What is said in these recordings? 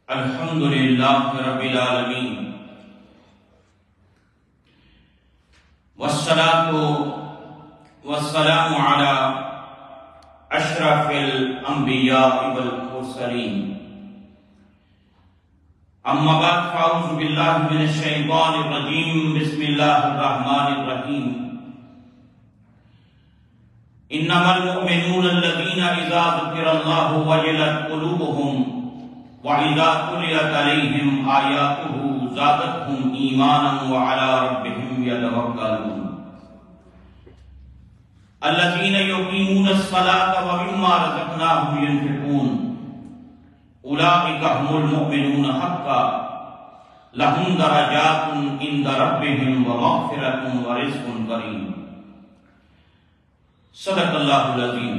الحمدللہ رب العالمین والصلاة والسلام علی اشرف الانبیاء والمرسلین اما بعد فاعوذ باللہ من الشیطان الرجیم بسم اللہ الرحمن الرحیم انما المؤمنون الذین اذا ذکر اللہ وجلت قلوبهم وَإِذَا تُلِيَتْ عَلَيْهِمْ آيَاتُهُ زَادَتْهُمْ إِيمَانًا وَعَلَىٰ رَبِّهِمْ يَتَوَكَّلُونَ الَّذِينَ يُقِيمُونَ الصَّلَاةَ وَمِمَّا رَزَقْنَاهُمْ يُنْفِقُونَ أُولَٰئِكَ هُمُ الْمُؤْمِنُونَ حَقًّا لَهُمْ دَرَجَاتٌ عِندَ رَبِّهِمْ وَمَغْفِرَةٌ وَرِزْقٌ كَرِيمٌ صدق اللہ العظیم۔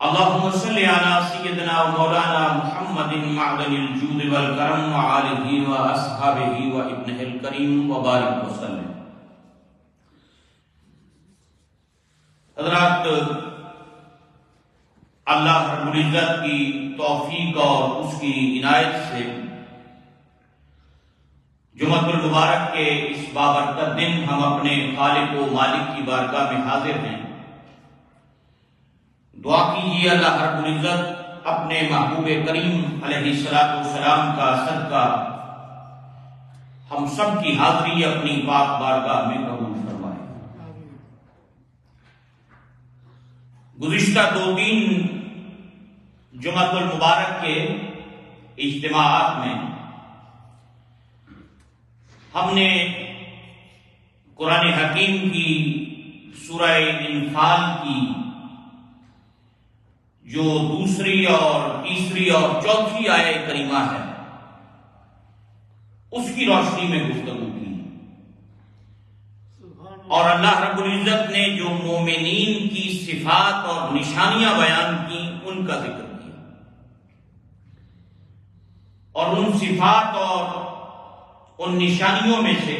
اللہم صلی علی سیدنا و مولانا محمد معدن الجود والکرم وآلہ و اصحابہ و ابنہ الکریم و بارک وسلم۔ حضرات، اللہ رب العزت کی توفیق اور اس کی عنایت سے جمعۃ المبارک کے اس بابرکت دن ہم اپنے خالق و مالک کی بارگاہ میں حاضر ہیں۔ دعا کیجیے اللہ رب العزت اپنے محبوب کریم علیہ السلام کا صدقہ ہم سب کی حاضری اپنی پاک بارگاہ میں قبول فرمائے۔ گزشتہ 2-3 جمعۃ المبارک کے اجتماعات میں ہم نے قرآن حکیم کی سورہ انفال کی جو دوسری اور تیسری اور چوتھی آیت کریمہ ہے اس کی روشنی میں گفتگو کی، اور اللہ رب العزت نے جو مومنین کی صفات اور نشانیاں بیان کی ان کا ذکر کیا، اور ان صفات اور ان نشانیوں میں سے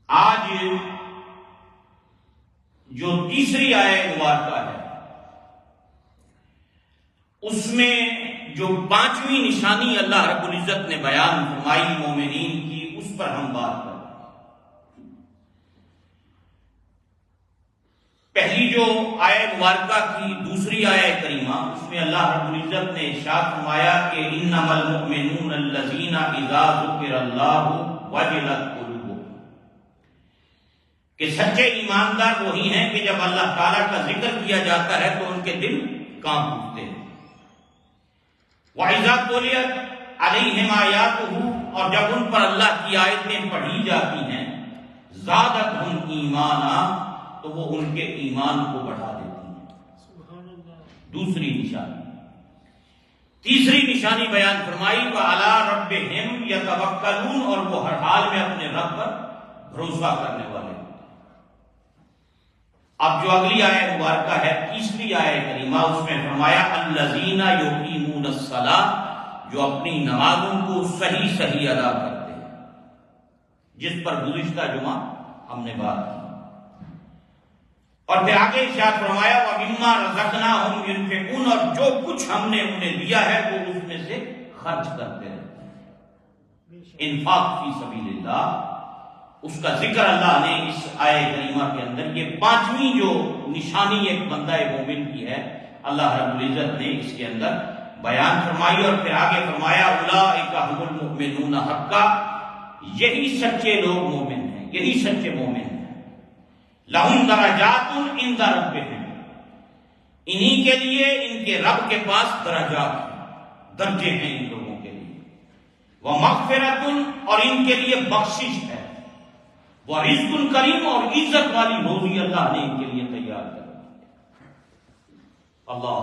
آج جو تیسری آیت مبارکہ ہے اس میں جو 5ویں نشانی اللہ رب العزت نے بیان فرمائی مومنین کی، اس پر ہم بات کریں۔ پہلی جو آیت مبارکہ کی دوسری آیت کریمہ، اس میں اللہ رب العزت نے ارشاد فرمایا کہ انما المؤمنون الذین اذا ذکر اللہ وجلت قلوبهم، کہ سچے ایماندار وہی ہیں کہ جب اللہ تعالیٰ کا ذکر کیا جاتا ہے تو ان کے دل کانپ اٹھتے ہیں۔ وَإِذَا تُلِيَتْ عَلَيْهِمْ آيَاتُهُ، اور جب ان پر اللہ کی آیتیں پڑھی جاتی ہیں زَادَتْهُمْ إِيمَانًا، تو وہ ان کے ایمان کو بڑھا دیتی ہیں۔ دوسری نشانی۔ تیسری نشانی بیان فرمائی وَعَلَىٰ رَبِّهِمْ يَتَوَكَّلُونَ، اور وہ ہر حال میں اپنے رب پر بھروسہ کرنے والے۔ اب جو اگلی آیت مبارکہ ہے تیسری آیت کریمہ، اس میں فرمایا الذین یقیمون الصلاۃ، جو اپنی نمازوں کو صحیح ادا کرتے ہیں، جس پر گزشتہ جمعہ ہم نے بات کی۔ اور پھر آگے ارشاد فرمایا وَمِمَّا رَزَقْنَاهُمْ يُنْفِقُونَ، اور جو کچھ ہم نے انہیں دیا ہے وہ اس میں سے خرچ کرتے رہتے ہیں۔ انفاق فی سبیل اللہ، اس کا ذکر اللہ نے اس آیت کریمہ کے اندر، یہ 5ویں جو نشانی ایک بندہ مومن کی ہے اللہ رب العزت نے اس کے اندر بیان فرمائی، اور پھر آگے فرمایا اولئک ھم المؤمنون حقا، یہی سچے لوگ مومن ہیں، یہی سچے مومن ہیں۔ لہم درجات عند ربہم، انہی کے لیے ان کے رب کے پاس درجات ہیں، درجے ہیں ان لوگوں کے لیے۔ ومغفرۃ، اور ان کے لیے بخشش ہے۔ وَرِزْقٌ کریم، اور عزت والی روزی اللہ نے ان کے لیے تیار کر دی۔ اللہ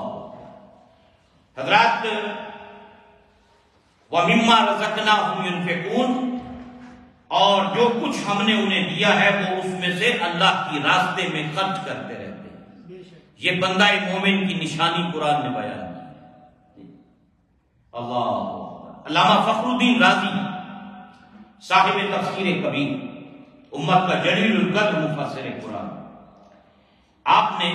حضرات، وَمِمَّا رَزَقْنَاهُمْ يُنْفِقُونَ، اور جو کچھ ہم نے انہیں دیا ہے وہ اس میں سے اللہ کی راستے میں خرچ کرتے رہتے ہیں۔ یہ بندہ مومن کی نشانی قرآن نے بیان کی۔ اللہ علامہ فخر الدین رازی صاحب تفسیر کبیر، امت کا جلیل القدر مفسر قرآن، آپ نے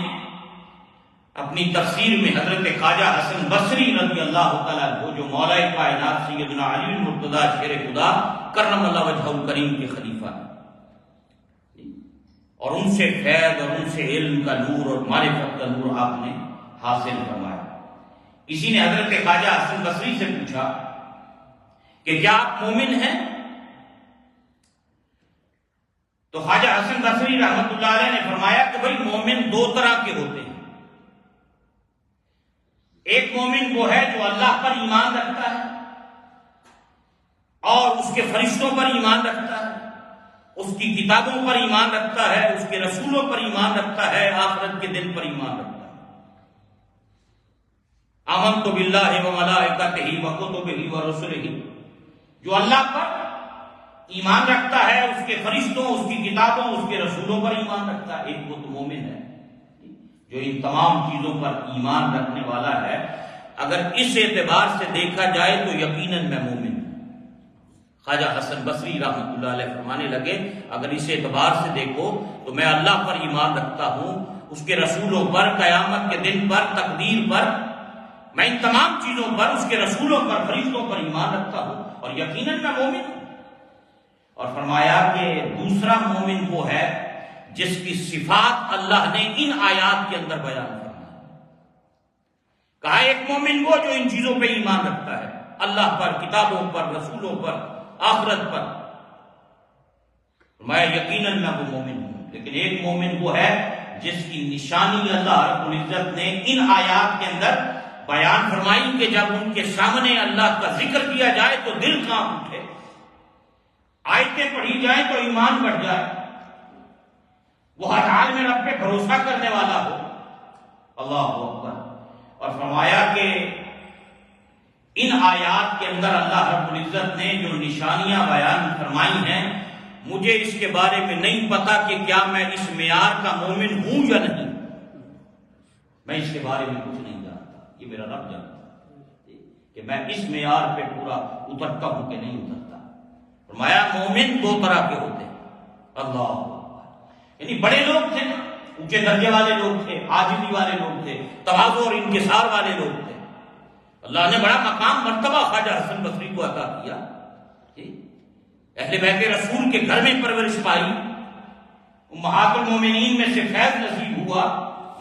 اپنی تفسیر میں حضرت خواجہ حسن بصری رضی اللہ تعالیٰ عنہ جو مولا کائنات سیدنا علی المرتضیٰ شیر خدا کرم اللہ وجہہ الکریم کے خلیفہ ہیں، اور ان سے فیض اور ان سے علم کا نور اور معرفت کا نور آپ نے حاصل فرمایا۔ کسی نے حضرت خواجہ حسن بصری سے پوچھا کہ کیا آپ مومن ہیں؟ تو خواجہ حسن بصری رحمۃ اللہ علیہ نے فرمایا کہ بھائی مومن دو طرح کے ہوتے ہیں، ایک مومن وہ ہے جو اللہ پر ایمان رکھتا ہے اور اس کے فرشتوں پر ایمان رکھتا ہے، اس کی کتابوں پر ایمان رکھتا ہے، اس کے رسولوں پر ایمان رکھتا ہے، آخرت کے دن پر ایمان رکھتا ہے۔ آمنت باللہ وملائکتہ وکتبہ ورسلہ، جو اللہ پر ایمان رکھتا ہے، اس کے فرشتوں، اس کی کتابوں، اس کے رسولوں پر ایمان رکھتا ہے، ایک وہ تو مومن ہے جو ان تمام چیزوں پر ایمان رکھنے والا ہے۔ اگر اس اعتبار سے دیکھا جائے تو یقیناً میں مومن ہوں۔ خواجہ حسن بصری رحمۃ اللہ علیہ فرمانے لگے اگر اس اعتبار سے دیکھو تو میں اللہ پر ایمان رکھتا ہوں، اس کے رسولوں پر، قیامت کے دن پر، تقدیر پر، میں ان تمام چیزوں پر، اس کے رسولوں پر، فرشتوں پر ایمان رکھتا ہوں اور یقیناً میں مومن ہوں۔ اور فرمایا کہ دوسرا مومن وہ ہے جس کی صفات اللہ نے ان آیات کے اندر بیان کرنا ہے۔ کہا ایک مومن وہ جو ان چیزوں پہ ایمان رکھتا ہے، اللہ پر، کتابوں پر، رسولوں پر، آخرت پر۔ میں یقیناً میں وہ مومن ہوں، لیکن ایک مومن وہ ہے جس کی نشانی اللہ رب العزت نے ان آیات کے اندر بیان فرمائی کہ جب ان کے سامنے اللہ کا ذکر کیا جائے تو دل کانپ اٹھے، آیتیں پڑھی جائیں تو ایمان بڑھ جائے، وہ ہر حال میں رب پہ بھروسہ کرنے والا ہو۔ اللہ اکبر۔ اور فرمایا کہ ان آیات کے اندر اللہ رب العزت نے جو نشانیاں بیان فرمائی ہیں، مجھے اس کے بارے میں نہیں پتا کہ کیا میں اس معیار کا مومن ہوں یا نہیں، میں اس کے بارے میں کچھ نہیں جانتا، یہ میرا رب جانتا کہ میں اس معیار پہ پورا اترتا ہوں کہ نہیں اترتا۔ فرمایا مومن دو طرح کے ہوتے ہیں۔ اللہ، یعنی بڑے لوگ تھے، اونچے درجے والے لوگ تھے، عاجزی والے لوگ تھے، تواضع اور انکسار والے لوگ تھے۔ اللہ نے بڑا مقام مرتبہ خواجہ حسن بصری کو عطا کیا، اہل بیت رسول کے گھر میں پرورش پائی، امہات المومنین میں سے فیض نصیب ہوا،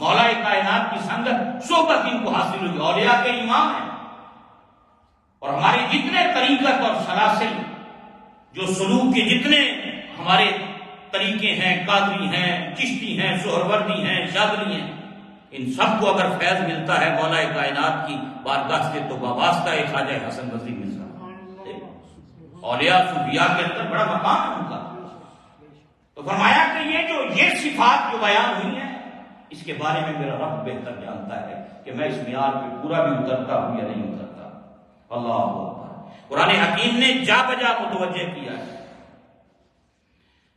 مولا کائنات کی سنگت صحبت ان کو حاصل ہوئی، اولیاء کے امام ہیں۔ اور ہمارے جتنے طریقت اور سلاسل، جو سلوک کے جتنے ہمارے طریقے ہیں، قادری ہیں، چشتی ہیں، سہروردی ہیں، شاذلی ہیں، ان سب کو اگر فیض ملتا ہے مولا کائنات کی بارگاہ سے تو وابستہ خواجہ حسن بصری ملتا ہے۔ اولیاء صوفیاء کے اندر بڑا مقام ہے ان کا۔ تو فرمایا کہ یہ صفات جو بیان ہوئی ہیں، اس کے بارے میں میرا رب بہتر جانتا ہے کہ میں اس معیار پہ پورا بھی اترتا ہوں یا نہیں اترتا۔ اللہ اکبر۔ قرآن حکیم نے جا بجا متوجہ کیا ہے۔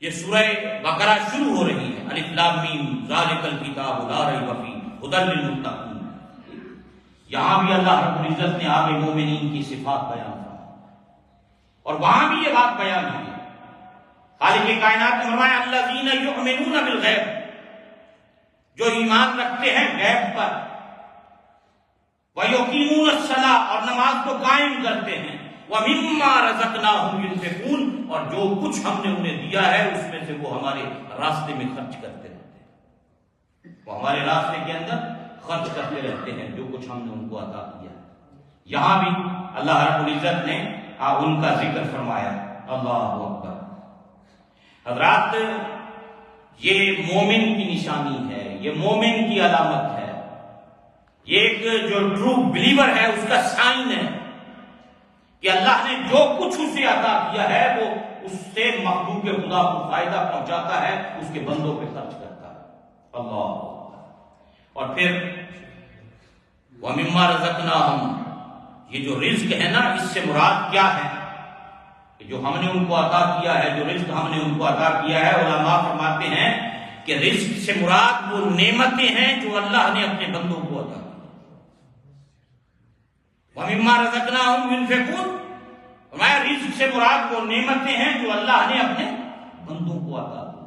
یہ سورہ بقرہ شروع ہو رہی ہے، الف لام میم ذالک الکتاب لا ریب فیہ ھدی للمتقین۔ یہاں بھی اللہ رب العزت نے آگے مومنین کی صفات بیان کی اور وہاں بھی یہ بات بیان ہوئی ہے۔ خالق کائنات نے فرمایا الذین یؤمنون بالغیب، جو ایمان رکھتے ہیں غیب پر، وَيُقِيمُونَ الصَّلَاةَ اور نماز کو قائم کرتے ہیں، وَمِمَّا رَزَقْنَاهُمْ يُنْفِقُونَ اور جو کچھ ہم نے انہیں دیا ہے اس میں سے وہ ہمارے راستے میں خرچ کرتے رہتے ہیں، وہ ہمارے راستے کے اندر خرچ کرتے رہتے ہیں جو کچھ ہم نے ان کو عطا کیا۔ یہاں بھی اللہ رب العزت نے ان کا ذکر فرمایا۔ اللہ اکبر۔ حضرات، یہ مومن کی نشانی ہے، یہ مومن کی علامت ہے، یہ ایک جو ٹرو بلیور ہے اس کا سائن ہے کہ اللہ نے جو کچھ اسے عطا کیا ہے وہ اس سے مخلوق خدا کو فائدہ پہنچاتا ہے، اس کے بندوں پہ خرچ کرتا ہے۔ اللہ۔ اور پھر وَمِمَّا رَزَقْنَاهُمْ، یہ جو رزق ہے نا، اس سے مراد کیا ہے کہ جو ہم نے ان کو عطا کیا ہے، جو رزق ہم نے ان کو عطا کیا ہے، علماء فرماتے ہیں کہ رزق سے مراد وہ نعمتیں ہیں جو اللہ نے اپنے بندوں کو عطا کی۔ وَمِمَّا رَزَقْنَاهُمْ يُنْفِقُونَ، ہمارا رزق سے مراد وہ نعمتیں ہیں جو اللہ نے اپنے بندوں کو عطا کی۔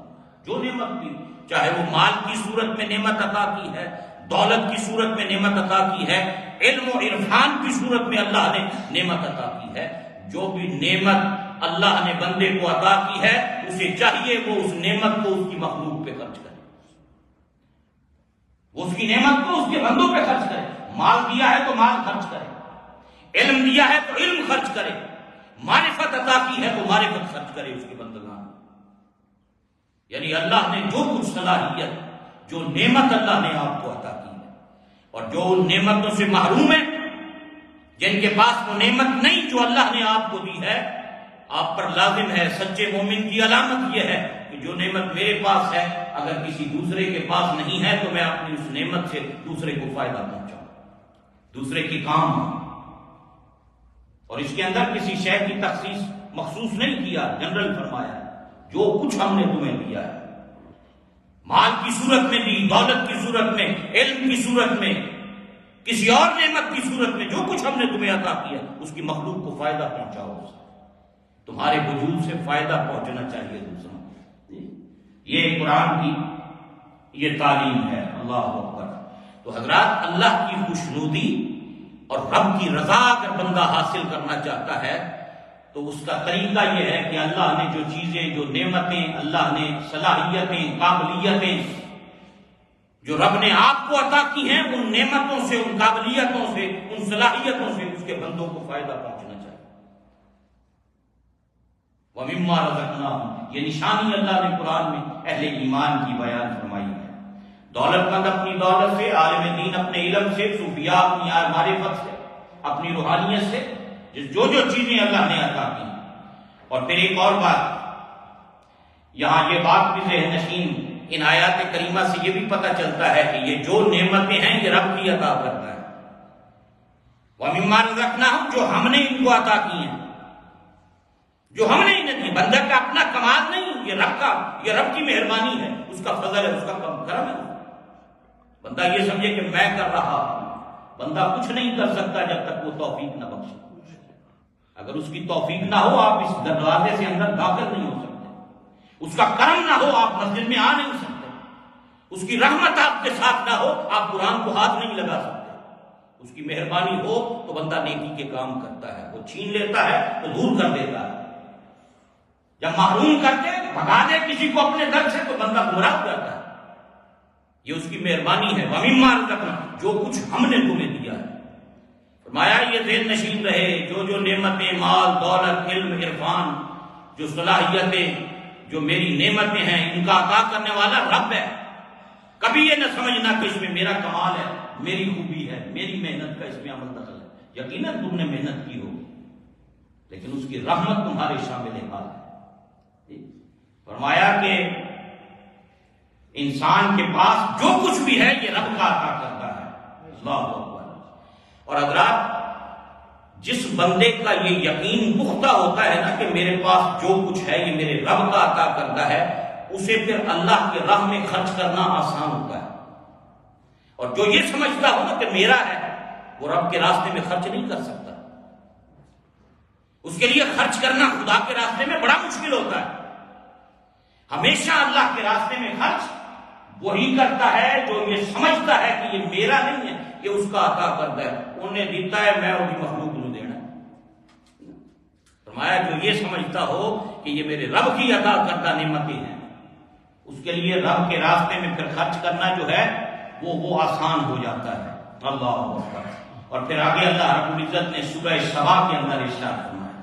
جو نعمت بھی، چاہے وہ مال کی صورت میں نعمت عطا کی ہے، دولت کی صورت میں نعمت عطا کی ہے، علم و عرفان کی صورت میں اللہ نے نعمت عطا کی ہے۔ جو بھی نعمت اللہ نے بندے کو عطا کی ہے اسے چاہیے وہ اس نعمت کو اس کی مخلوق پہ خرچ کرے، وہ اس کی نعمت کو اس کے بندوں پہ خرچ کرے۔ مال دیا ہے تو مال خرچ کرے، علم دیا ہے تو علم خرچ کرے، معرفت عطا کی ہے تو معرفت خرچ کرے اس کے بندگان۔ یعنی اللہ نے جو کچھ صلاحیت، جو نعمت اللہ نے آپ کو عطا کی ہے، اور جو ان نعمتوں سے محروم ہیں، جن کے پاس وہ نعمت نہیں جو اللہ نے آپ کو دی ہے، آپ پر لازم ہے، سچے مومن کی علامت یہ ہے کہ جو نعمت میرے پاس ہے اگر کسی دوسرے کے پاس نہیں ہے تو میں اپنی اس نعمت سے دوسرے کو فائدہ پہنچاؤں، دوسرے کی کام آؤں۔ اور اس کے اندر کسی شے کی تخصیص مخصوص نہیں کیا، جنرل فرمایا جو کچھ ہم نے تمہیں دیا ہے، مال کی صورت میں دی، دولت کی صورت میں، علم کی صورت میں، کسی اور نعمت کی صورت میں، جو کچھ ہم نے تمہیں عطا کیا اس کی مخلوق کو فائدہ پہنچاؤ، تمہارے وجود سے فائدہ پہنچنا چاہیے دوسروں کو۔ یہ قرآن کی یہ تعلیم ہے، اللہ اکبر۔ تو حضرات، اللہ کی خوشنودی اور رب کی رضا اگر بندہ حاصل کرنا چاہتا ہے تو اس کا طریقہ یہ ہے کہ اللہ نے جو چیزیں، جو نعمتیں، اللہ نے صلاحیتیں، قابلیتیں جو رب نے آپ کو عطا کی ہیں، ان نعمتوں سے، ان قابلیتوں سے، ان صلاحیتوں سے اس کے بندوں کو فائدہ پہنچنا چاہیے۔ وَمِمَّا رَزَقْنَاهُمْ، یہ نشانی اللہ نے قرآن میں اہل ایمان کی بیان فرمائی ہے۔ دولت مند اپنی دولت سے، عالم دین اپنے علم سے، صوفیاء اپنی معرفت سے، اپنی روحانیت سے، جو چیزیں اللہ نے عطا کی۔ اور پھر ایک اور بات، یہاں یہ بات بھی ذہن نشین، ان آیات کریمہ سے یہ بھی پتہ چلتا ہے کہ یہ جو نعمتیں ہیں یہ رب کی عطا کرتا ہے۔ وَمِمَّا رَزَقْنَاهُمْ، جو ہم نے ان کو عطا کی ہیں، جو ہم نے انہیں دی، بندہ کا اپنا کمال نہیں، یہ رب کی مہربانی ہے، اس کا فضل ہے، اس کا کرم ہے۔ بندہ یہ سمجھے کہ میں کر رہا ہوں، بندہ کچھ نہیں کر سکتا جب تک وہ توفیق نہ بخشے۔ اگر اس کی توفیق نہ ہو آپ اس دروازے سے اندر داخل نہیں ہو سکتے، اس کا کرم نہ ہو آپ مسجد میں آ نہیں سکتے، اس کی رحمت آپ کے ساتھ نہ ہو آپ قرآن کو ہاتھ نہیں لگا سکتے۔ اس کی مہربانی ہو تو بندہ نیکی کے کام کرتا ہے، وہ چھین لیتا ہے تو دور کر دیتا ہے، جب محروم کر کے بھگا دے کسی کو اپنے در سے تو بندہ گمراہ ہو جاتا ہے۔ یہ اس کی مہربانی ہے۔ وَمِمَّا رَزَقْنَاهُمْ، جو کچھ ہم نے تمہیں دیا ہے۔ فرمایا یہ ذہن نشین رہے، جو نعمتیں، مال، دولت، علم، عرفان، جو صلاحیتیں، جو میری نعمتیں ہیں، ان کا عطا کرنے والا رب ہے۔ کبھی یہ نہ سمجھنا کہ اس میں میرا کمال ہے، میری خوبی ہے، میری محنت کا اس میں عمل دخل ہے۔ یقیناً تم نے محنت کی ہوگی لیکن اس کی رحمت تمہارے شامل حال ہے۔ فرمایا کہ انسان کے پاس جو کچھ بھی ہے یہ رب کا عطا کرتا ہے، اللہ اکبر۔ اور حضرات، جس بندے کا یہ یقین پختہ ہوتا ہے نا کہ میرے پاس جو کچھ ہے یہ میرے رب کا عطا کرتا ہے، اسے پھر اللہ کے راہ میں خرچ کرنا آسان ہوتا ہے۔ اور جو یہ سمجھتا ہو نا کہ میرا ہے، وہ رب کے راستے میں خرچ نہیں کر سکتا۔ اس کے لیے خرچ کرنا خدا کے راستے میں بڑا مشکل ہوتا ہے۔ ہمیشہ اللہ کے راستے میں خرچ وہی کرتا ہے جو یہ سمجھتا ہے کہ یہ میرا نہیں ہے، یہ اس کا عطا کرتا ہے، انہیں دیتا ہے، میں وہی مخلوق کو دینا۔ فرمایا جو یہ سمجھتا ہو کہ یہ میرے رب کی عطا کردہ نعمتیں ہیں، اس کے لیے رب کے راستے میں پھر خرچ کرنا جو ہے وہ آسان ہو جاتا ہے۔ اللہ اکبر۔ اور پھر آگے اللہ رب العزت نے سورہ سبا کے اندر ارشاد فرمایا،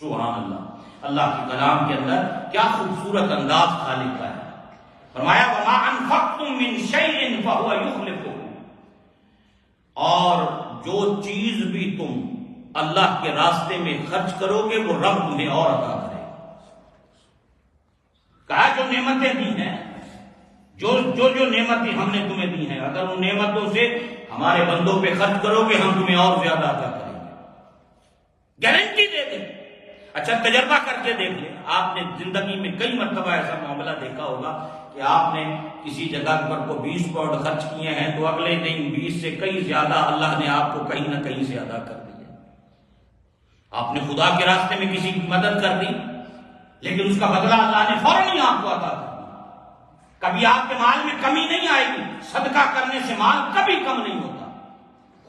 سبحان اللہ، اللہ کے کلام کے اندر کیا خوبصورت انداز خالق کا ہے۔ فرمایا وَمَا أَنفَقْتُم مِّن شَيْءٍ فَهُوَ يُخْلِفُهُ، اور جو چیز بھی تم اللہ کے راستے میں خرچ کرو گے وہ رب تمہیں اور عطا کرے گا۔ کہا جو نعمتیں دی ہیں، جو نعمتیں ہم نے تمہیں دی ہیں، اگر ان نعمتوں سے ہمارے بندوں پہ خرچ کرو گے ہم تمہیں اور زیادہ عطا کریں گے، گارنٹی دے دیں۔ اچھا تجربہ کر کے دیکھ لیں، آپ نے زندگی میں کئی مرتبہ ایسا معاملہ دیکھا ہوگا کہ آپ نے کسی جگہ پر کو 20 پاؤنڈ خرچ کیے ہیں تو اگلے دن 20 سے کئی زیادہ اللہ نے آپ کو کہیں نہ کہیں سے ادا کر دیا۔ آپ نے خدا کے راستے میں کسی کی مدد کر دی لیکن اس کا بدلہ اللہ نے فوراً ہی آپ کو عطا کر دیا۔ کبھی آپ کے مال میں کمی نہیں آئے گی. صدقہ کرنے سے مال کبھی کم نہیں ہوتا.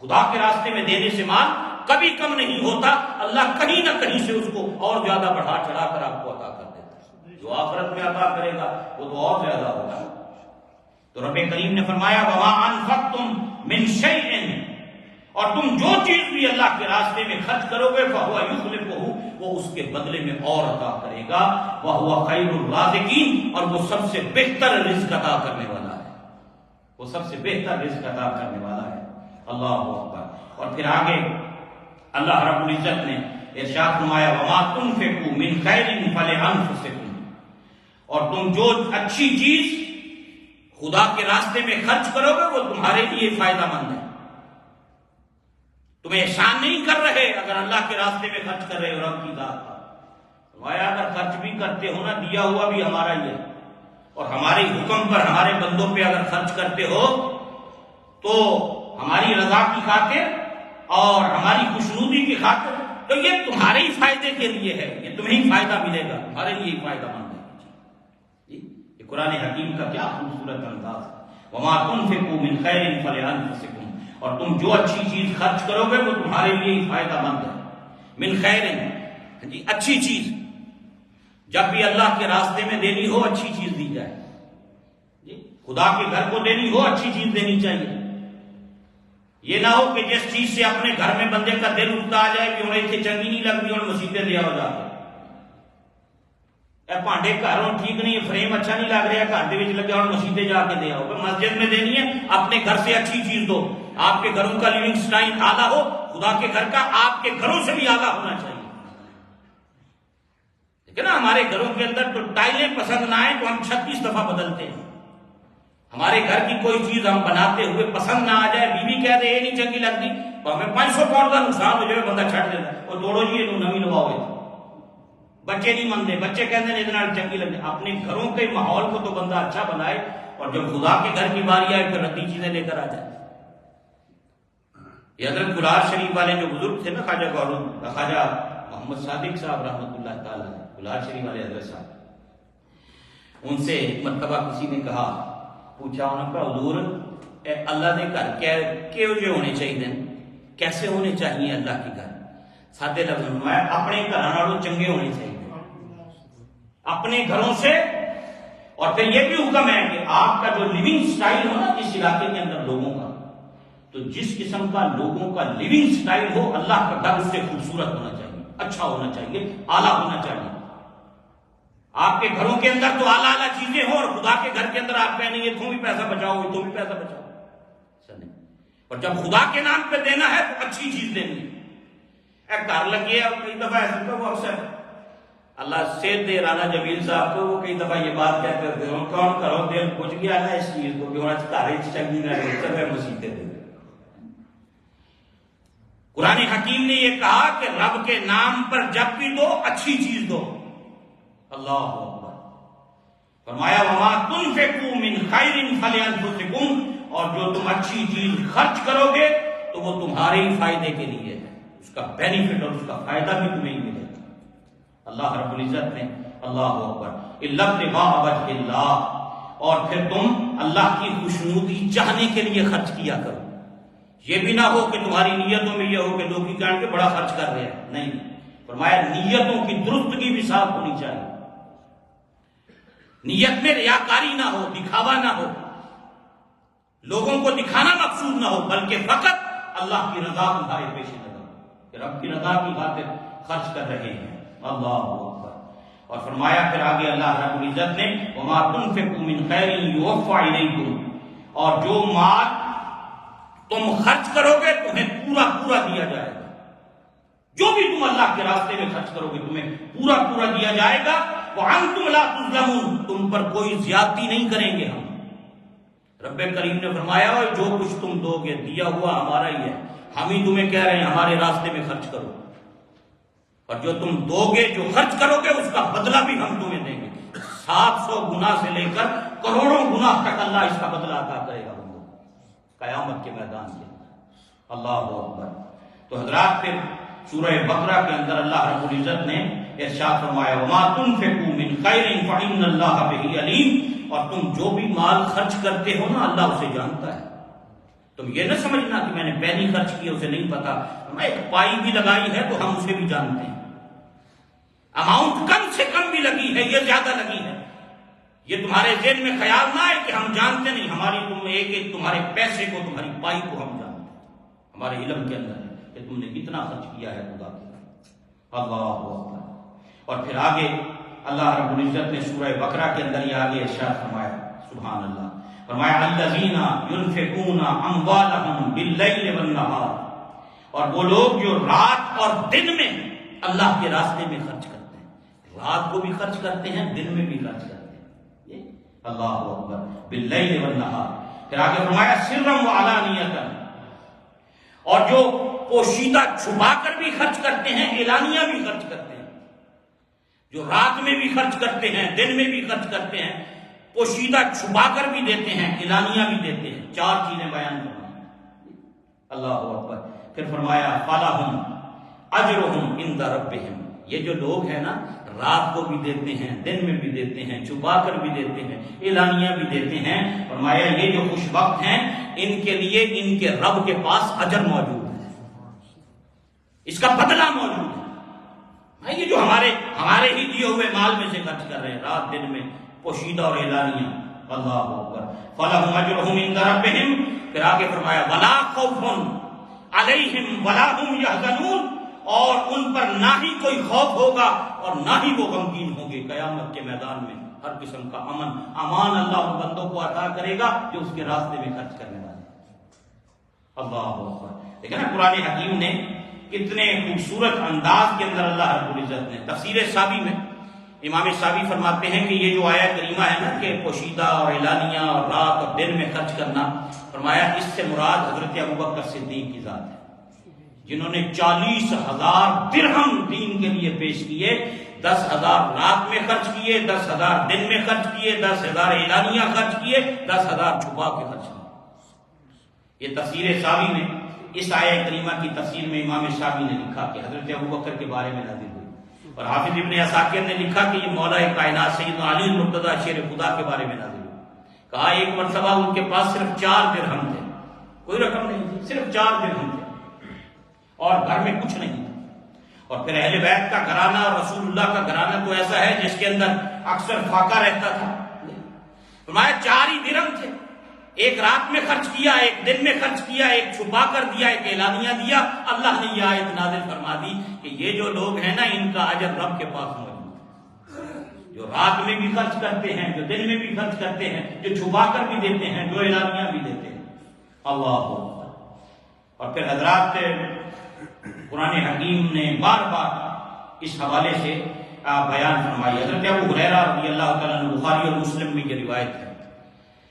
خدا کے راستے میں دینے سے مال کبھی کم نہیں ہوتا. اللہ کہیں نہ کہیں سے اس کو اور زیادہ بڑھا چڑھا کر آپ کو عطا کر دیتا ہے. جو آخرت میں عطا کرے گا وہ تو اور زیادہ ہوگا. تو رب کریم نے فرمایا وما انفقتم من شیء، اور تم جو چیز بھی اللہ کے راستے میں خرچ کرو گے فہو یخلفہ، وہ اس کے بدلے میں اور عطا کرے گا. وہو خیر الرازقین، اور وہ سب سے بہتر رزق عطا کرنے والا ہے. وہ سب سے بہتر رزق عطا کرنے والا ہے. اللہ اکبر. اور پھر آگے اللہ رب العزت نے ارشاد فرمایا وما تنفقوا من خیر فلانفسکم، اور تم جو اچھی چیز خدا کے راستے میں خرچ کرو گے وہ تمہارے لیے فائدہ مند ہے. تمہیں احسان نہیں کر رہے اگر اللہ کے راستے میں خرچ کر رہے ہو رب کی ذات کا. فرمایا اگر خرچ بھی کرتے ہو نا، دیا ہوا بھی ہمارا ہی ہے، اور ہمارے حکم پر ہمارے بندوں پہ اگر خرچ کرتے ہو تو ہماری رضا کی خاطر اور ہماری خوشنودی کی خاطر، تو یہ تمہارے ہی فائدے کے لیے ہے، یہ تمہیں ہی فائدہ ملے گا، تمہارے لیے ہی فائدہ مند ہے. یہ قرآن حکیم کا کیا خوبصورت انداز ہے. وما تنفقوا من خیر فلانفسکم، اور تم جو اچھی چیز خرچ کرو گے وہ تمہارے لیے ہی فائدہ مند ہے. من خیر، جی اچھی چیز، جب بھی اللہ کے راستے میں دینی ہو اچھی چیز دی جائے. جی خدا کے گھر کو دینی ہو اچھی چیز دینی چاہیے. یہ نہ ہو کہ جس چیز سے اپنے گھر میں بندے کا دل اٹھتا آ جائے کہ انہیں اتنے چنگی نہیں لگتی اور مسیطے دیا ہو جاتے. اے پانڈے گھروں ٹھیک نہیں، فریم اچھا نہیں لگ رہا، گھر کے لگے اور مسیطے جا کے دیا ہو. مسجد میں دینی ہے اپنے گھر سے اچھی چیز دو. آپ کے گھروں کا لیونگ سٹائل اعلیٰ ہو، خدا کے گھر کا آپ کے گھروں سے بھی اعلیٰ ہونا چاہیے. لیکن نا ہمارے گھروں کے اندر تو ٹائلیں پسند نہ آئیں تو ہم 36 دفعہ بدلتے ہیں. ہمارے گھر کی کوئی چیز ہم بناتے ہوئے پسند نہ آ جائے، بیوی کہہ دے یہ نہیں چنگی لگتی، تو ہمیں 500 پاؤنڈ کا نقصان ہو جائے، بندہ چھٹ دیتا ہے اور دوڑو جی یہ نمی لواؤ گے. بچے نہیں مانتے، بچے کہتے ہیں اتنا چنگی لگتی. اپنے گھروں کے ماحول کو تو بندہ اچھا بنائے، اور جب خدا کے گھر کی باری آئے پھر ردی چیزیں لے کر آ جائے. یہ حضرت گلار شریف والے جو بزرگ تھے نا، خواجہ محمد صادق صاحب رحمۃ اللہ تعالی، گلار شریف والے حضرت صاحب، ان سے مرتبہ کسی نے کہا، پوچھا انہوں نے کہا حضور اللہ نے گھر کیوں جو ہونے چاہیے، کیسے ہونے چاہیے اللہ کے گھر؟ سادے لفظ میں اپنے گھروں چنگے ہونے چاہیے، اپنے گھروں سے. اور پھر یہ بھی حکم ہے کہ آپ کا جو لیونگ سٹائل ہو نا جس علاقے کے اندر لوگوں کا، تو جس قسم کا لوگوں کا لیونگ سٹائل ہو اللہ کا گھر اس سے خوبصورت ہونا چاہیے، اچھا ہونا چاہیے، اعلیٰ ہونا چاہیے. آپ کے گھروں کے اندر تو اعلیٰ اعلیٰ چیزیں ہوں اور خدا کے گھر کے اندر آپ کہیں گے تم بھی پیسہ بچاؤ گے، تم بھی پیسہ بچاؤ. اور جب خدا کے نام پہ دینا ہے تو اچھی چیز دینی ہے. ایک گھر لگی ہے، کئی دفعہ ایسے تو وہ اکثر اللہ سے دے رانا جمیل صاحب کو وہ کئی دفعہ یہ بات کہتے ہوتے ہیں کون کرو دل پوچھ گیا نا اس چیز کو کہ ہونا چاہیے چنگی نہ رہے مسیطے دے. قرآن حکیم نے یہ کہا کہ رب کے نام پر جب بھی دو اچھی چیز دو. اللہ اکبر. فرمایا وما تنفقوا من خیر فلانفسکم، اور جو تم اچھی چیز خرچ کرو گے تو وہ تمہارے ہی فائدے کے لیے ہے، اس کا بینیفٹ اور اس کا فائدہ بھی تمہیں ہی ملے گا. اللہ رب العزت نے اللہ اکبر الا ابتغاء وجہ اللہ، اور پھر تم اللہ کی خوشنودی چاہنے کے لیے خرچ کیا کرو. یہ بھی نہ ہو کہ تمہاری نیتوں میں یہ ہو کہ لوگ کہنے کے بڑا خرچ کر رہے ہیں، نہیں. فرمایا نیتوں کی درستگی بھی صاف ہونی چاہیے، نیت میں ریاکاری نہ ہو، دکھاوا نہ ہو، لوگوں کو دکھانا مقصود نہ ہو، بلکہ فقط اللہ کی رضا تمہارے پیش نظر ہو کہ رب کی رضا کی خاطر خرچ کر رہے ہیں. اللہ اکبر. اور فرمایا پھر آگے اللہ رب العزت نے وما تنفقوا من خیر یوفى الیکم، اور جو مال تم خرچ کرو گے تمہیں پورا پورا دیا جائے گا. جو بھی تم اللہ کے راستے میں خرچ کرو گے تمہیں پورا پورا دیا جائے گا. وانتم لا تظلمون، تم پر کوئی زیادتی نہیں کریں گے ہم. رب کریم نے فرمایا جو کچھ تم دو گے دیا ہوا ہمارا ہی ہے، ہم ہی تمہیں کہہ رہے ہیں ہمارے راستے میں خرچ کرو، اور جو تم دو گے جو خرچ کرو گے اس کا بدلہ بھی ہم تمہیں دیں گے. 700 گنا سے لے کر کروڑوں گنا تک اللہ اس کا بدلہ عطا کرے گا ہم کو قیامت کے میدان کے اندر. اللہ اکبر. تو حضرات پھر سورہ بقرہ کے اندر اللہ رب العزت نے ارشاد فرمایا وما تنفقوا من خیر فإن اللہ بہ علیم، اور تم جو بھی مال خرچ کرتے ہو نا اللہ اسے جانتا ہے. تم یہ نہ سمجھنا کہ میں نے پینی خرچ کی اسے نہیں پتا. میں ایک پائی بھی لگائی ہے تو ہم اسے بھی جانتے ہیں. اماؤنٹ کم سے کم بھی لگی ہے، یہ زیادہ لگی ہے، یہ تمہارے ذہن میں خیال نہ ہے کہ ہم جانتے نہیں. ہماری تم ایک تمہارے پیسے کو، تمہاری پائی کو ہم جانتے ہیں. ہمارے علم کے اندر ہے کہ تم نے کتنا خرچ کیا ہے خدا کے. اللہ اکبر. اور پھر آگے اللہ رب العزت نے سورہ بقرہ کے اندر یہ آگے ارشاد فرمایا، سبحان اللہ، فرمایا الذین ينفقون اموالهم باللیل والنہار، اور وہ لوگ جو رات اور دن میں اللہ کے راستے میں خرچ کرتے ہیں. رات کو بھی خرچ کرتے ہیں، دن میں بھی خرچ کرتے ہیں. اللہ اکبر. باللیل والنہار. پھر آگے فرمایا سرا وعلانیۃ، اور جو پوشیدہ چھپا کر بھی خرچ کرتے ہیں، اعلانیہ بھی خرچ کرتے ہیں. جو رات میں بھی خرچ کرتے ہیں، دن میں بھی خرچ کرتے ہیں، پوشیدہ چھپا کر بھی دیتے ہیں، اعلانیہ بھی دیتے ہیں. 4 چیزیں بیان فرمائی. اللہ اکبر. پھر فرمایا فَلَهُمْ أَجْرُهُمْ عِنْدَ رَبِّهِمْ، یہ جو لوگ ہیں نا رات کو بھی دیتے ہیں، دن میں بھی دیتے ہیں، چھپا کر بھی دیتے ہیں، اعلانیہ بھی دیتے ہیں، فرمایا یہ جو خوش وقت ہیں ان کے لیے ان کے رب کے پاس اجر موجود ہے، اس کا بدلہ موجود ہے. یہ جو ہمارے ہی دیے ہوئے مال میں سے خرچ کر رہے ہیں رات دن میں، پوشیدہ اور اعلانیہ. اللہ اکبر. فَلَهُمْ أَجْرُهُمْ عِنْدَ رَبِّهِمْ. پھر آگے فرمایا وَلَا خَوْفٌ عَلَيْهِمْ وَلَا هُمْ يَحْزَنُونَ، اور ان پر نہ ہی کوئی خوف ہوگا اور نہ ہی وہ غمگین ہوں گے. قیامت کے میدان میں ہر قسم کا امان اللہ ان بندوں کو عطا کرے گا جو اس کے راستے میں خرچ کرنے والے ہیں. اللہ اکبر. دیکھیں نا قرآن حکیم نے کتنے خوبصورت انداز کے اندر اللہ رب العزت نے. تفسیر سابی میں امام سابی فرماتے ہیں کہ یہ جو آیت کریمہ ہے نا کہ پوشیدہ اور اعلانیہ اور رات اور دن میں خرچ کرنا، فرمایا اس سے مراد حضرت ابوبکر صدیق کی ذات ہے، جنہوں نے 40,000 درہم دین کے لیے پیش کیے. 10,000 رات میں خرچ کیے، 10,000 دن میں خرچ کیے، 10,000 اعلانیہ خرچ کیے، 10,000 چھپا کے خرچ کیے. یہ تفسیر سابی میں اس آیت کریمہ کی تفسیر میں امام شافعی نے لکھا کہ حضرت ابوبکر کے بارے میں نازل ہوئی. اور حافظ ابن عساکر نے لکھا کہ یہ مولا کائنات سیدنا علی المرتضیٰ شیر خدا کے بارے میں نازل ہوئی. کہا ایک مرتبہ ان کے پاس صرف 4 درہم تھے، کوئی رقم نہیں تھی، صرف 4 درہم تھے اور گھر میں کچھ نہیں تھا. اور پھر اہل بیت کا گھرانہ اور رسول اللہ کا گھرانہ تو ایسا ہے جس کے اندر اکثر فاقہ رہتا تھا. فرمایا 4 ہی درہم تھے، ایک رات میں خرچ کیا، ایک دن میں خرچ کیا، ایک چھپا کر دیا، ایک اعلانیہ دیا. اللہ نے یہ آیت نازل فرما دی کہ یہ جو لوگ ہیں نا ان کا اجر رب کے پاس موجود ہے. جو رات میں بھی خرچ کرتے ہیں، جو دن میں بھی خرچ کرتے ہیں، جو چھپا کر بھی دیتے ہیں، جو اعلانیہ بھی دیتے ہیں. اللہ اکبر. اور پھر حضرات قرآن حکیم نے بار بار اس حوالے سے بیان فرمائی. حضرت ابو ہریرہ رضی اللہ تعالیٰ عنہ، بخاری اور مسلم میں یہ روایت ہے.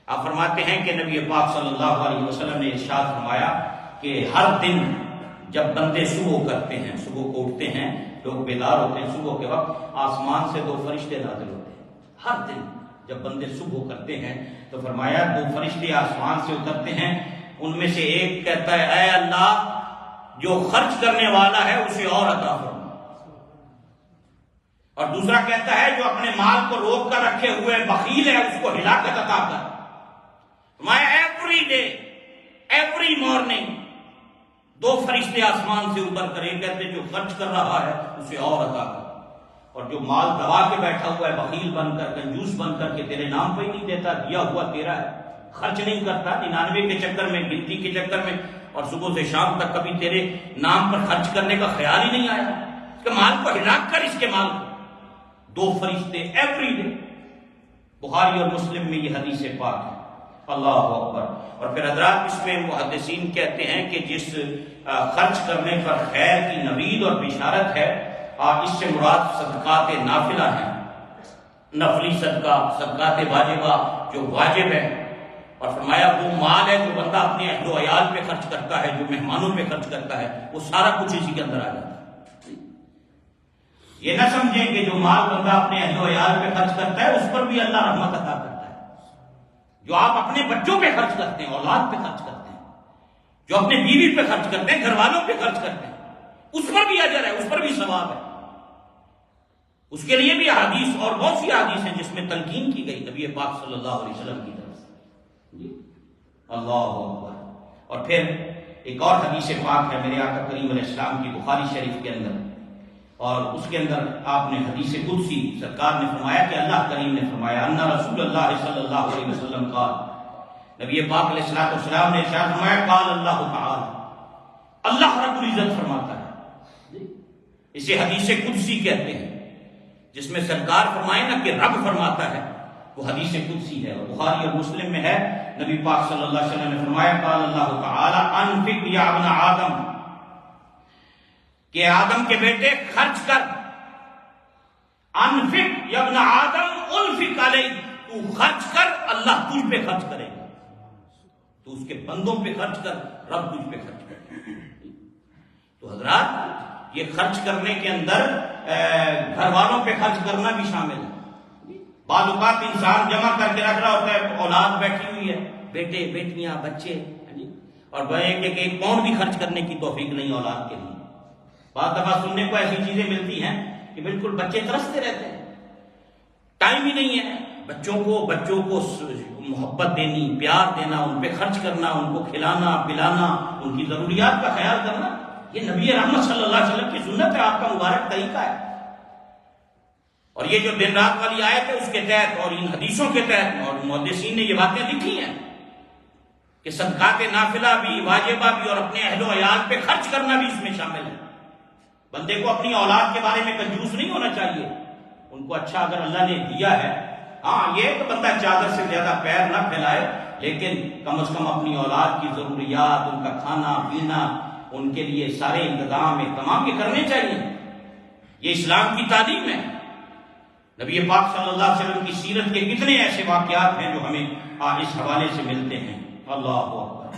آپ فرماتے ہیں کہ نبی پاک صلی اللہ علیہ وسلم نے ارشاد فرمایا کہ ہر دن جب بندے صبح کرتے ہیں، صبح کو اٹھتے ہیں، لوگ بیدار ہوتے ہیں صبح کے وقت، آسمان سے 2 فرشتے نازل ہوتے ہیں. ہر دن جب بندے صبح کرتے ہیں تو فرمایا 2 فرشتے آسمان سے اترتے ہیں. ان میں سے ایک کہتا ہے اے اللہ جو خرچ کرنے والا ہے اسے اور عطا فرما، اور دوسرا کہتا ہے جو اپنے مال کو روک کر رکھے ہوئے بخیل ہے اس کو ہلاکت عطا کر. ایوری ڈے ایوری مارننگ 2 فرشتے آسمان سے اتر کر یہ کہتے جو خرچ کر رہا ہے اسے اور عطا کر، اور جو مال دبا کے بیٹھا ہوا ہے بخیل بن کر، کنجوس بن کر کے تیرے نام پہ ہی نہیں دیتا، دیا ہوا تیرا ہے، خرچ نہیں کرتا 99 کے چکر میں، گنتی کے چکر میں، اور صبح سے شام تک کبھی تیرے نام پر خرچ کرنے کا خیال ہی نہیں آیا کہ مال کو ہلاک کر اس کے مال کو. 2 فرشتے ایوری ڈے. بخاری اور مسلم میں یہ حدیث پاک ہے. اللہ اکبر. اور پھر حضرات اس میں محدثین کہتے ہیں کہ جس خرچ کرنے پر خیر کی نوید اور بشارت ہے، اس سے مراد صدقات نافلہ ہیں، نفلی صدقہ، صدقات واجبہ جو واجب ہے. اور فرمایا وہ مال ہے جو بندہ اپنے اہل و عیال پہ خرچ کرتا ہے، جو مہمانوں پہ خرچ کرتا ہے، وہ سارا کچھ اسی کے اندر آ جاتا ہے. یہ نہ سمجھیں کہ جو مال بندہ اپنے اہل و عیال پہ خرچ کرتا ہے اس پر بھی اللہ رحمت عطا کرتا ہے. جو آپ اپنے بچوں پہ خرچ کرتے ہیں، اولاد پہ خرچ کرتے ہیں، جو اپنے بیوی پہ خرچ کرتے ہیں، گھر والوں پہ خرچ کرتے ہیں، اس پر بھی اجر ہے، اس پر بھی ثواب ہے، اس کے لیے بھی احادیث اور بہت سی احادیث ہیں جس میں تلقین کی گئی نبی پاک صلی اللہ علیہ وسلم کی طرف سے. اللہ اکبر. اور پھر ایک اور حدیث پاک ہے میرے آقا کریم علیہ السلام کی بخاری شریف کے اندر، اور اس کے اندر آپ نے حدیث قدسی سرکار نے فرمایا کہ اللہ کریم نے فرمایا ان رسول اللہ صلی اللہ علیہ وسلم قال، نبی پاک علیہ الصلوۃ والسلام نے ارشاد فرمایا قال اللہ تعالی، اللہ رب العزت فرماتا ہے. اسے حدیث قدسی کہتے ہیں جس میں سرکار فرمائے نا کہ رب فرماتا ہے، وہ حدیث قدسی ہے. اور بخاری اور مسلم میں ہے نبی پاک صلی اللہ علیہ وسلم نے فرمایا قال اللہ تعالی انفق یا ابن آدم، کہ آدم کے بیٹے خرچ کر. انفق یا ابن آدم انفق علیہ، تو خرچ کر اللہ تجھ پہ خرچ کرے گا. تو اس کے بندوں پہ خرچ کر، رب تجھ پہ خرچ کرے گا. تو حضرات یہ خرچ کرنے کے اندر گھر والوں پہ خرچ کرنا بھی شامل ہے. بعض اوقات انسان جمع کر کے رکھ رہا ہوتا ہے، اولاد بیٹھی ہوئی ہے، بیٹے بیٹیاں بچے، اور ایک پاؤنڈ بھی خرچ کرنے کی توفیق نہیں اولاد کے لیے. بعض دفعہ سننے کو ایسی چیزیں ملتی ہیں کہ بالکل بچے ترستے رہتے ہیں، ٹائم ہی نہیں ہے بچوں کو محبت دینی، پیار دینا، ان پہ خرچ کرنا، ان کو کھلانا پلانا، ان کی ضروریات کا خیال کرنا. یہ نبی رحمت صلی اللہ علیہ وسلم کی سنت ہے، آپ کا مبارک طریقہ ہے. اور یہ جو دن رات والی آیت ہے اس کے تحت اور ان حدیثوں کے تحت، اور محدثین نے یہ باتیں لکھی ہیں کہ صدقات نافلہ بھی، واجبہ بھی، اور اپنے اہل و عیال پہ خرچ کرنا بھی اس میں شامل ہے. بندے کو اپنی اولاد کے بارے میں کنجوس نہیں ہونا چاہیے. ان کو اچھا اگر اللہ نے دیا ہے، ہاں یہ تو بندہ چادر سے زیادہ پیر نہ پھیلائے، لیکن کم از کم اپنی اولاد کی ضروریات، ان کا کھانا پینا، ان کے لیے سارے انتظام اہتمام کے کرنے چاہیے. یہ اسلام کی تعلیم ہے. نبی پاک صلی اللہ علیہ وسلم کی سیرت کے کتنے ایسے واقعات ہیں جو ہمیں اس حوالے سے ملتے ہیں. اللہ اکبر.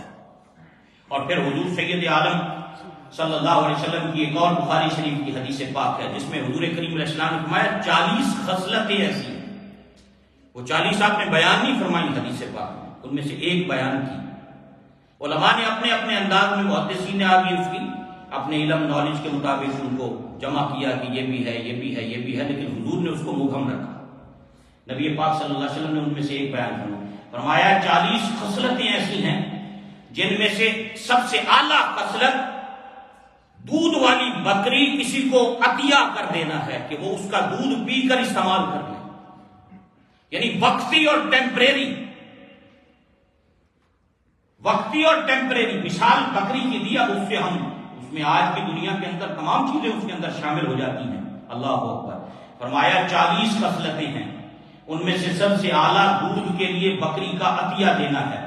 اور پھر حضور سید عالم صلی اللہ علیہ وسلم کی ایک اور بخاری شریف کی حدیث پاک ہے جس میں حضور کریم علیہ السلام نے فرمایا 40 خصلتیں ایسی ہیں. وہ 40 آپ نے بیان نہیں فرمائی حدیث پاک میں، ان میں سے ایک بیان کی. علماء نے اپنے اپنے انداز میں، محدثین نے آگے اس کی اپنے علم نالج کے مطابق ان کو جمع کیا کہ یہ بھی ہے یہ بھی ہے یہ بھی ہے، لیکن حضور نے اس کو مبہم رکھا. نبی پاک صلی اللہ علیہ وسلم نے ان میں سے ایک بیان فرمایا 40 خصلتیں ایسی ہیں جن میں سے سب سے اعلیٰ خصلت دودھ والی بکری کسی کو عطیہ کر دینا ہے، کہ وہ اس کا دودھ پی کر استعمال کر لے. یعنی وقتی اور ٹیمپریری مثال بکری کی دی. اب اس میں آج کی دنیا کے اندر تمام چیزیں اس کے اندر شامل ہو جاتی ہیں. اللہ اکبر. فرمایا 40 خصلتیں ہیں، ان میں سے سب سے اعلیٰ دودھ کے لیے بکری کا عطیہ دینا ہے.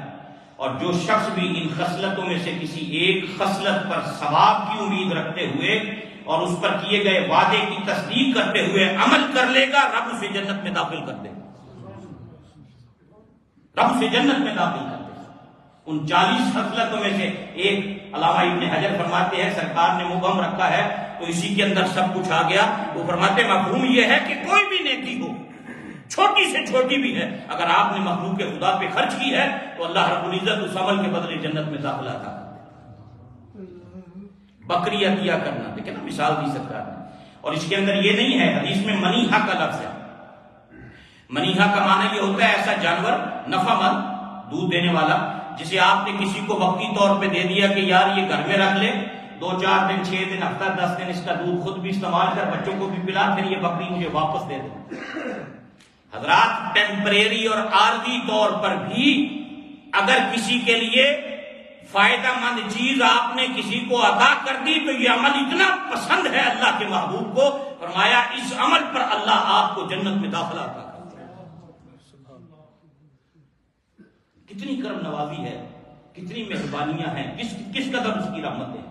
اور جو شخص بھی ان خصلتوں میں سے کسی ایک خصلت پر ثواب کی امید رکھتے ہوئے اور اس پر کیے گئے وعدے کی تصدیق کرتے ہوئے عمل کر لے گا، رب اسے جنت میں داخل کر دے گا. رب اسے جنت میں داخل کر دے گا. ان 40 خصلتوں میں سے ایک علامہ ابن حجر فرماتے ہیں سرکار نے مبہم رکھا ہے تو اسی کے اندر سب کچھ آ گیا. وہ فرماتے مفہوم یہ ہے کہ کوئی بھی نیکی ہو، چھوٹی سے چھوٹی بھی ہے، اگر آپ نے مخلوق خدا پہ خرچ کی ہے تو اللہ رب العزت اس عمل کے بدلے جنت میں داخلہ عطا کرتے ہیں. بکری عطیہ کرنا، دیکھیں نا مثال دی سرکار نے. اور اس کے اندر یہ نہیں ہے، حدیث میں منیحہ کا لفظ ہے. منیحہ کا معنی یہ ہوتا ہے ایسا جانور نفع مند دودھ دینے والا جسے آپ نے کسی کو وقتی طور پہ دے دیا کہ یار یہ گھر میں رکھ لے، 2-4 دن 6 دن ہفتہ 10 دن اس کا دودھ خود بھی استعمال کر، بچوں کو بھی پلا، پھر یہ بکری مجھے واپس دے دے. حضرات ٹیمپریری اور عارضی طور پر بھی اگر کسی کے لیے فائدہ مند چیز آپ نے کسی کو عطا کر دی تو یہ عمل اتنا پسند ہے اللہ کے محبوب کو، فرمایا اس عمل پر اللہ آپ کو جنت میں داخلہ عطا کرتا ہے. کتنی کرم نوازی ہے، کتنی مہربانیاں ہیں، کس قدر اس کی رحمت ہے.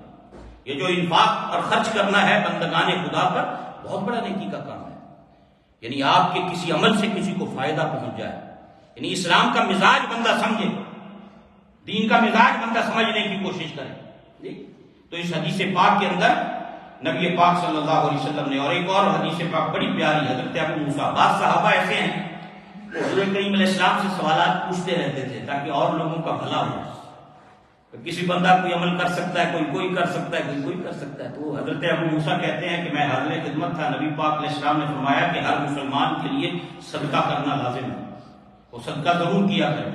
یہ جو انفاق اور خرچ کرنا ہے بندگان خدا پر، بہت بڑا نیکی کا کام ہے. یعنی آپ کے کسی عمل سے کسی کو فائدہ پہنچ جائے. یعنی اسلام کا مزاج بندہ سمجھے، دین کا مزاج بندہ سمجھنے کی کوشش کرے. تو اس حدیث پاک کے اندر نبی پاک صلی اللہ علیہ وسلم نے، اور ایک اور حدیث پاک بڑی پیاری، حضرت ابو موسیٰ، بعض صحابہ ایسے ہیں حضور کریم علیہ السلام سے سوالات پوچھتے رہتے تھے تاکہ اور لوگوں کا بھلا ہو. کسی بندہ کوئی عمل کر سکتا ہے، کوئی کر سکتا ہے، کوئی کر سکتا ہے. تو حضرت ابو موسیٰ کہتے ہیں کہ میں حاضر خدمت تھا، نبی پاک علیہ السلام نے فرمایا کہ ہر مسلمان کے لیے صدقہ کرنا لازم ہے، وہ صدقہ ضرور کیا کرے.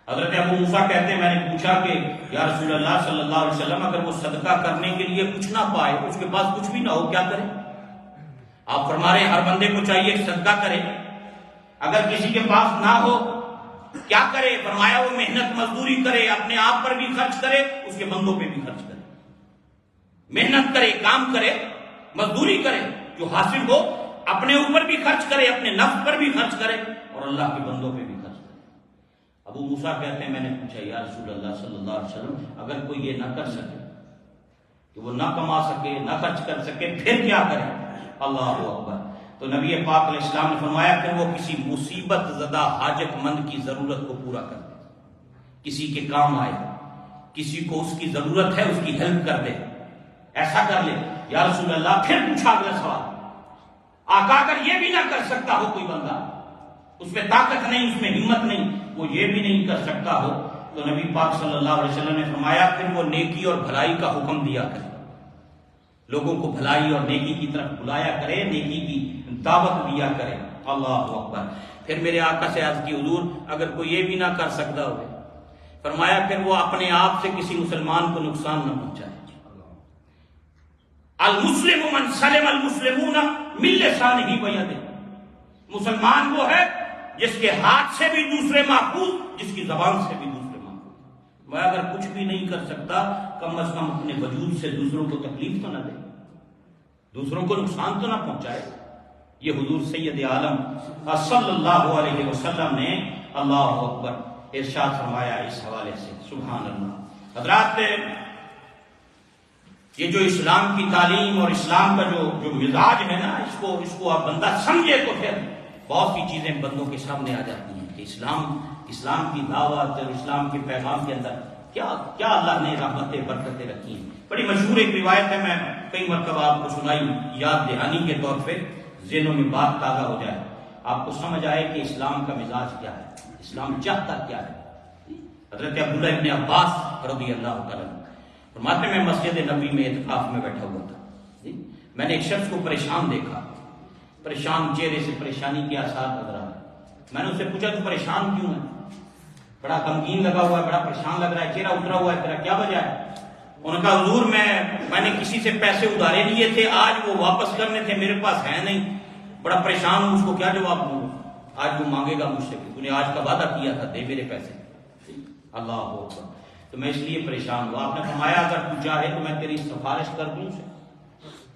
حضرت ابو موسیٰ کہتے ہیں میں نے پوچھا کہ یا رسول اللہ صلی اللہ علیہ وسلم اگر وہ صدقہ کرنے کے لیے کچھ نہ پائے، اس کے پاس کچھ بھی نہ ہو، کیا کرے؟ آپ فرما رہے ہیں ہر بندے کو چاہیے کہ صدقہ کرے. اگر کسی کے پاس نہ ہو کیا کرے؟ فرمایا وہ محنت مزدوری کرے، اپنے آپ پر بھی خرچ کرے، اس کے بندوں پہ بھی خرچ کرے. محنت کرے، کام کرے، مزدوری کرے، جو حاصل ہو اپنے اوپر بھی خرچ کرے، اپنے نفس پر بھی خرچ کرے، اور اللہ کے بندوں پہ بھی خرچ کرے. ابو موسیٰ کہتے ہیں میں نے پوچھا یا رسول اللہ صلی اللہ علیہ وسلم اگر کوئی یہ نہ کر سکے کہ وہ نہ کما سکے، نہ خرچ کر سکے، پھر کیا کرے؟ اللہ اکبر. تو نبی پاک علیہ السلام نے فرمایا پھر وہ کسی مصیبت زدہ حاجت مند کی ضرورت کو پورا کر دے، کسی کے کام آئے، کسی کو اس کی ضرورت ہے اس کی ہیلپ کر دے، ایسا کر لے. یا رسول اللہ پھر پوچھا اگلا سوال، آقا اگر یہ بھی نہ کر سکتا ہو کوئی بندہ، اس میں طاقت نہیں، اس میں ہمت نہیں، وہ یہ بھی نہیں کر سکتا ہو، تو نبی پاک صلی اللہ علیہ وسلم نے فرمایا پھر وہ نیکی اور بھلائی کا حکم دیا کرے، لوگوں کو بھلائی اور نیکی کی طرف بلایا کرے، نیکی کی دعوت دیا کرے. اللہ اکبر. پھر میرے آقا سے عرض کی حضور اگر کوئی یہ بھی نہ کر سکتا ہو، فرمایا پھر وہ اپنے آپ سے کسی مسلمان کو نقصان نہ پہنچائے. المسلم من سلم المسلمون من لسانہ ویدہ. مسلمان وہ ہے جس کے ہاتھ سے بھی دوسرے محفوظ، جس کی زبان سے بھی دوسرے محفوظ. میں اگر کچھ بھی نہیں کر سکتا کم از کم اپنے وجود سے دوسروں کو تکلیف تو نہ دے، دوسروں کو نقصان تو نہ پہنچائے. یہ حضور سید عالم صلی اللہ علیہ وسلم نے اللہ اکبر ارشاد فرمایا اس حوالے سے. سبحان اللہ. حضرات یہ جو اسلام کی تعلیم اور اسلام کا جو مزاج ہے نا، اس کو آپ بندہ سمجھے تو پھر بہت سی چیزیں بندوں کے سامنے آ جاتی ہیں کہ اسلام کی دعوت اور اسلام کے پیغام کے اندر کیا اللہ نے رحمتیں برکتیں رکھی ہیں. بڑی مشہور ایک روایت ہے، میں کئی مرتبہ آپ کو سنائی، یاد دہانی کے طور پہ ذہنوں میں بات تازہ ہو جائے، آپ کو سمجھ آئے کہ اسلام کا مزاج کیا ہے، اسلام چاہتا کیا ہے. حضرت عبداللہ ابن عباس رضی اللہ تعالیٰ فرماتے میں مسجد نبی میں اعتکاف میں بیٹھا ہوا تھا، میں نے ایک شخص کو پریشان دیکھا، پریشان چہرے سے پریشانی کے آثار نظر آ رہے. میں نے اس سے پوچھا تو پریشان کیوں ہے؟ بڑا غمگین لگا ہوا ہے، بڑا پریشان لگ رہا ہے، چہرہ اترا ہوا ہے، تیرا کیا وجہ ہے؟ انہوں نے کہا حضور میں نے کسی سے پیسے ادھارے لیے تھے، آج وہ واپس کرنے تھے، میرے پاس ہے نہیں، بڑا پریشان ہوں، اس کو کیا جواب دوں؟ آج وہ مانگے گا مجھ سے کہ تُو نے آج کا وعدہ کیا تھا، دے میرے پیسے. اللہ اکبر. تو میں اس لیے پریشان ہوا. آپ نے فرمایا اگر تو چاہے تو میں تیری سفارش کر دوں اسے.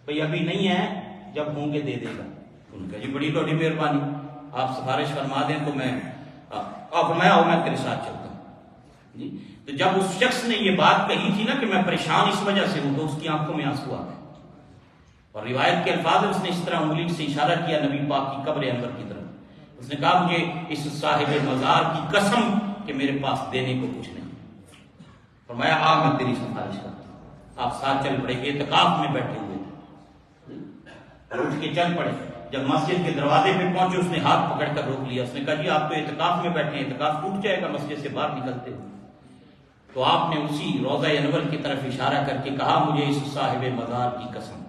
بھئی ابھی نہیں ہے، جب ہوں گے دے دے گا. ان کا جی بڑی بڑی مہربانی، آپ سفارش فرما دیں تو میں آپ فرمایا میں تیرے ساتھ چلتا ہوں. جی تو جب اس شخص نے یہ بات کہی تھی نا کہ میں پریشان اس وجہ سے ہوں، تو اس کی آنکھوں میں آنسو آ گئے. اور روایت کے الفاظ اس نے اس طرح انگلی سے اشارہ کیا نبی پاک کی قبر انور کی طرف. اس نے کہا مجھے اس صاحب مزار کی قسم کہ میرے پاس دینے کو کچھ نہیں. فرمایا میں تیری سفارش کرتا ہوں. آپ ساتھ چل پڑے، اعتکاف میں بیٹھے ہوئے تھے اور اٹھ کے چل پڑے. جب مسجد کے دروازے پہ پہنچے اس نے ہاتھ پکڑ کر روک لیا. اس نے کہا جی آپ تو اعتکاف میں بیٹھے ہیں، اعتکاف ٹوٹ جائے گا مسجد سے باہر نکلتے ہوئے. تو آپ نے اسی روضہ انور کی طرف اشارہ کر کے کہا مجھے اس صاحب مزار کی قسم،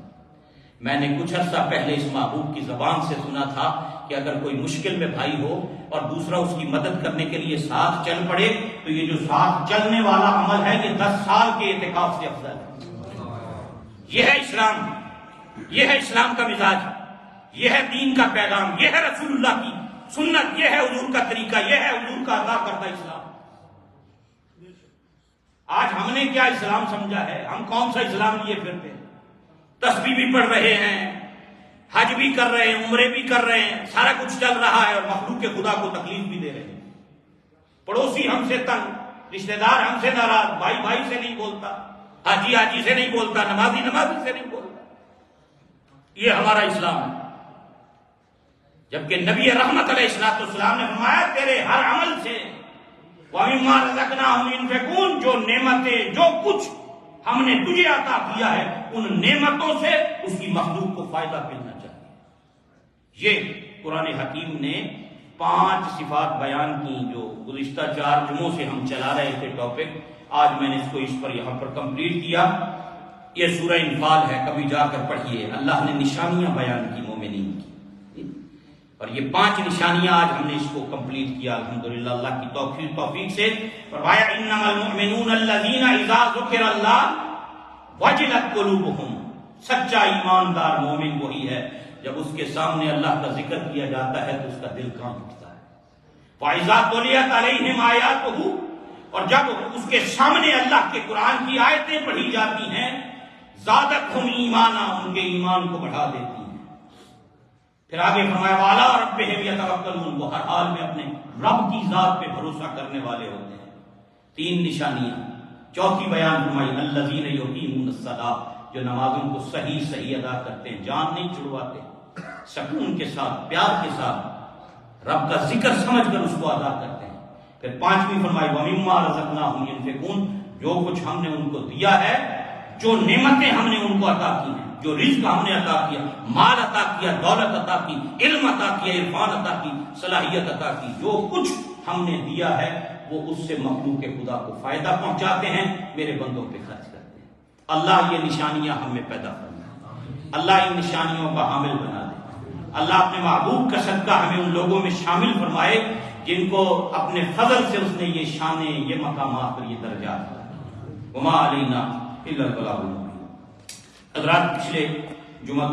میں نے کچھ عرصہ پہلے اس محبوب کی زبان سے سنا تھا کہ اگر کوئی مشکل میں بھائی ہو اور دوسرا اس کی مدد کرنے کے لیے ساتھ چل پڑے تو یہ جو ساتھ چلنے والا عمل ہے یہ 10 سال کے اعتکاف سے افضل ہے. یہ ہے اسلام، یہ ہے اسلام کا مزاج، یہ ہے دین کا پیغام، یہ ہے رسول اللہ کی سنت، یہ ہے حضور کا طریقہ، یہ ہے حضور کا عطا کردہ اسلام. آج ہم نے کیا اسلام سمجھا ہے؟ ہم کون سا اسلام لیے پھرتے ہیں؟ تسبیح بھی پڑھ رہے ہیں، حج بھی کر رہے ہیں، عمرے بھی کر رہے ہیں، سارا کچھ چل رہا ہے اور مخلوق کے خدا کو تکلیف بھی دے رہے ہیں. پڑوسی ہم سے تنگ، رشتہ دار ہم سے ناراض، بھائی بھائی سے نہیں بولتا، حاجی حاجی سے نہیں بولتا، نمازی نمازی سے نہیں بولتا. یہ ہمارا اسلام ہے. جبکہ نبی رحمت علیہ السلام نے فرمایا تیرے ہر عمل سے وَمِمَّا رَزَقْنَاهُمْ يُنْفِقُونَ، جو نعمتیں جو کچھ ہم نے تجھے عطا کیا ہے ان نعمتوں سے اس کی مخلوق کو فائدہ ملنا چاہیے. یہ قرآن حکیم نے 5 صفات بیان کی جو گزشتہ 4 جمعوں سے ہم چلا رہے تھے ٹاپک. آج میں نے اس کو اس پر یہاں پر کمپلیٹ کیا. یہ سورہ انفال ہے, کبھی جا کر پڑھیے. اللہ نے نشانیاں بیان کی مومنین کی, اور یہ 5 نشانیاں آج ہم نے اس کو کمپلیٹ کیا الحمدللہ اللہ کی توفیق سے. فرمایا انما المؤمنون الذین اذا ذکر اللہ وجلت قلوبہم. سچا ایماندار مومن وہی ہے جب اس کے سامنے اللہ کا ذکر کیا جاتا ہے تو اس کا دل کانپ اٹھتا ہے. فَإِذَا تُلِيَتْ عَلَيْهِمْ آیَاتُهُ, اور جب اس کے سامنے اللہ کے قرآن کی آیتیں پڑھی جاتی ہیں, زادتہم ایمانا, ان کے ایمان کو بڑھا دیتی ہیں. پھر آگے فرمایا وَعَلَىٰ رَبِّهِمْ يَتَوَكَّلُونَ, وہ ہر حال میں اپنے رب کی ذات پہ بھروسہ کرنے والے ہوتے ہیں. 3 نشانیاں. چوتھی بیان فرمائی الذین یقیمون الصلاۃ, جو نمازوں کو صحیح ادا کرتے ہیں, جان نہیں چھڑواتے, سکون کے ساتھ, پیار کے ساتھ, رب کا ذکر سمجھ کر اس کو ادا کرتے ہیں. پھر 5ویں فرمائی وَمِمَّا رَزَقْنَاهُمْ يُنْفِقُونَ, جو کچھ ہم نے ان کو دیا ہے, جو نعمتیں ہم نے ان کو عطا کی ہیں, جو رزق ہم نے عطا کیا, مال عطا کیا, دولت عطا کی, علم عطا کیا, عرفان عطا کی, صلاحیت عطا کی, جو کچھ ہم نے دیا ہے وہ اس سے مخلوق خدا کو فائدہ پہنچاتے ہیں, میرے بندوں پہ خرچ کرتے ہیں. اللہ یہ نشانیاں ہم میں پیدا فرمائے, اللہ ان نشانیوں کا حامل بنا دے. اللہ اپنے محبوب کا صدقہ ہمیں ان لوگوں میں شامل فرمائے جن کو اپنے فضل سے اس نے یہ شانیں, یہ مقامات اور یہ درجات دیا. وما علینا الا البلاغ المبین. حضرات, پچھلے جمعہ